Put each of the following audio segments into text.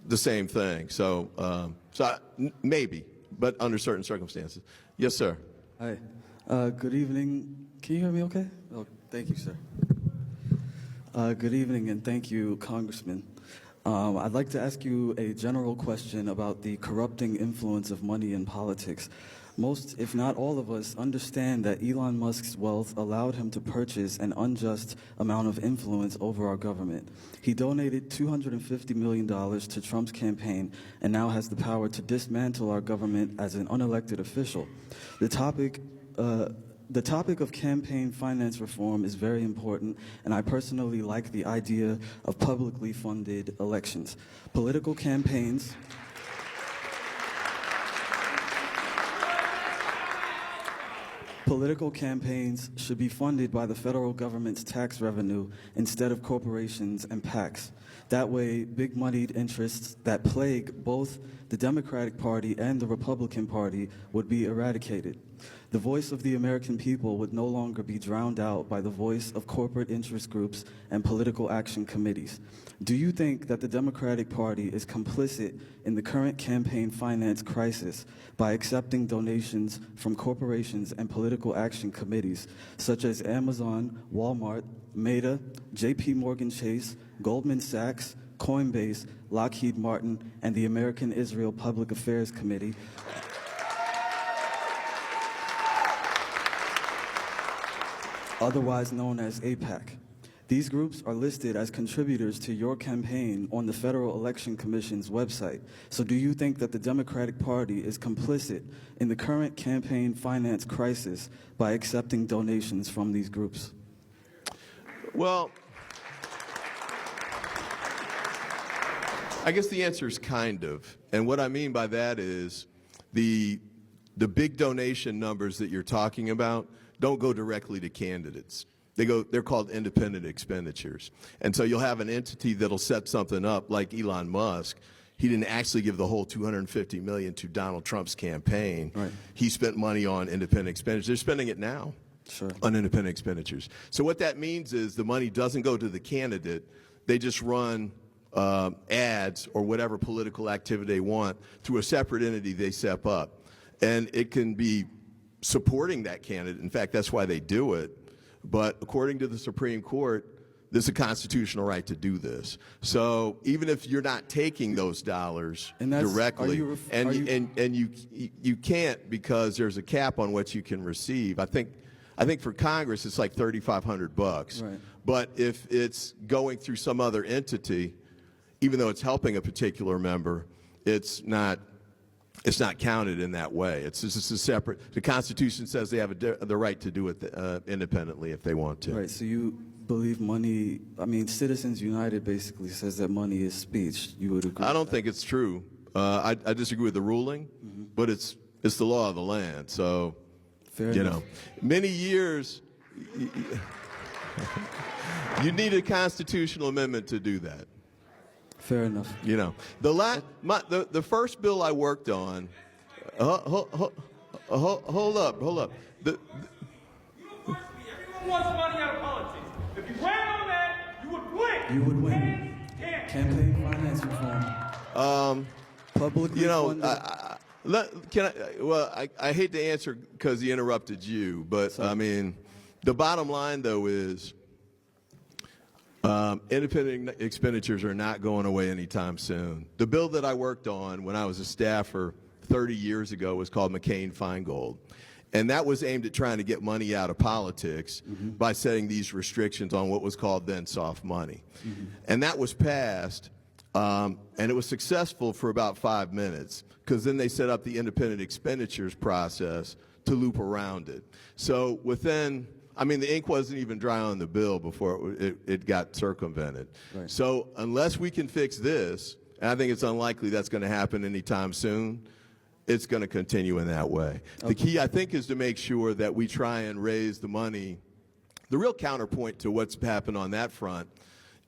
the same thing. So, maybe, but under certain circumstances. Yes, sir. Hi. Good evening. Can you hear me okay? Oh, thank you, sir. Good evening, and thank you, Congressman. I'd like to ask you a general question about the corrupting influence of money in politics. Most, if not all of us, understand that Elon Musk's wealth allowed him to purchase an unjust amount of influence over our government. He donated $250 million to Trump's campaign and now has the power to dismantle our government as an unelected official. The topic of campaign finance reform is very important, and I personally like the idea of publicly funded elections. Political campaigns should be funded by the federal government's tax revenue instead of corporations and PACs. That way, big moneyed interests that plague both the Democratic Party and the Republican Party would be eradicated. The voice of the American people would no longer be drowned out by the voice of corporate interest groups and political action committees. Do you think that the Democratic Party is complicit in the current campaign finance crisis by accepting donations from corporations and political action committees such as Amazon, Walmart, Meta, J.P. Morgan Chase, Goldman Sachs, Coinbase, Lockheed Martin, and the American Israel Public Affairs Committee, otherwise known as AIPAC? These groups are listed as contributors to your campaign on the Federal Election Commission's website. So do you think that the Democratic Party is complicit in the current campaign finance crisis by accepting donations from these groups? Well, I guess the answer is kind of. And what I mean by that is the big donation numbers that you're talking about don't go directly to candidates. They're called independent expenditures. And so you'll have an entity that'll set something up like Elon Musk. He didn't actually give the whole $250 million to Donald Trump's campaign. Right. He spent money on independent expenditures. They're spending it now. Sure. On independent expenditures. So what that means is the money doesn't go to the candidate. They just run ads or whatever political activity they want through a separate entity they set up. And it can be supporting that candidate. In fact, that's why they do it. But according to the Supreme Court, there's a constitutional right to do this. So even if you're not taking those dollars directly, and you can't because there's a cap on what you can receive. I think for Congress it's like $3,500. Right. But if it's going through some other entity, even though it's helping a particular member, it's not counted in that way. It's just a separate. The Constitution says they have the right to do it independently if they want to. Right. So you believe money? I mean, Citizens United basically says that money is speech. You would agree? I don't think it's true. I disagree with the ruling, but it's the law of the land. So, fair enough. Many years. You need a constitutional amendment to do that. Fair enough. The first bill I worked on. Hold up. Everyone wants money out of politics. If you ran on that, you would win. You would win. Campaign finance reform. Publicly funded. I hate to answer because he interrupted you, but sorry. I mean, the bottom line though is. Independent expenditures are not going away anytime soon. The bill that I worked on when I was a staffer 30 years ago was called McCain-Feingold. And that was aimed at trying to get money out of politics by setting these restrictions on what was called then soft money. And that was passed, and it was successful for about 5 minutes, because then they set up the independent expenditures process to loop around it. So within... I mean, the ink wasn't even dry on the bill before it got circumvented. Right. So unless we can fix this, and I think it's unlikely that's going to happen anytime soon, it's going to continue in that way. Okay. The key, I think, is to make sure that we try and raise the money. The real counterpoint to what's happened on that front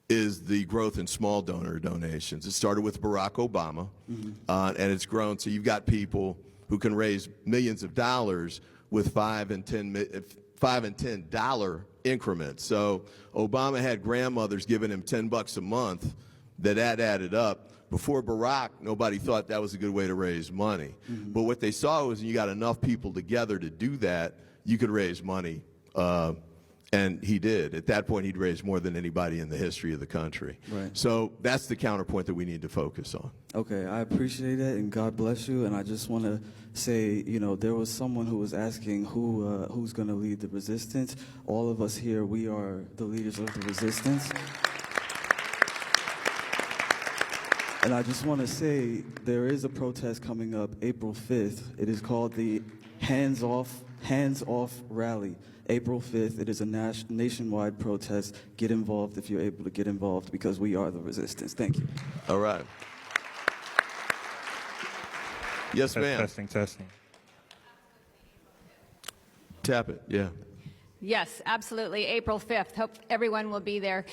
is the growth in small donor donations. It started with Barack Obama, and it's grown. So you've got people who can raise millions of dollars with $5 and $10 increments. So Obama had grandmothers giving him $10 a month. That added up. Before Barack, nobody thought that was a good way to raise money. But what they saw was when you got enough people together to do that, you could raise money. And he did. At that point, he'd raised more than anybody in the history of the country. Right. So that's the counterpoint that we need to focus on. Okay, I appreciate it, and God bless you. And I just want to say, you know, there was someone who was asking who's going to lead the resistance. All of us here, we are the leaders of the resistance. And I just want to say there is a protest coming up April 5th. It is called the Hands Off Rally. April 5th, it is a nationwide protest. Get involved if you're able to get involved, because we are the resistance. Thank you. All right. Yes, ma'am. Testing. Tap it, yeah. Yes, absolutely. April 5th. Hope everyone will be there.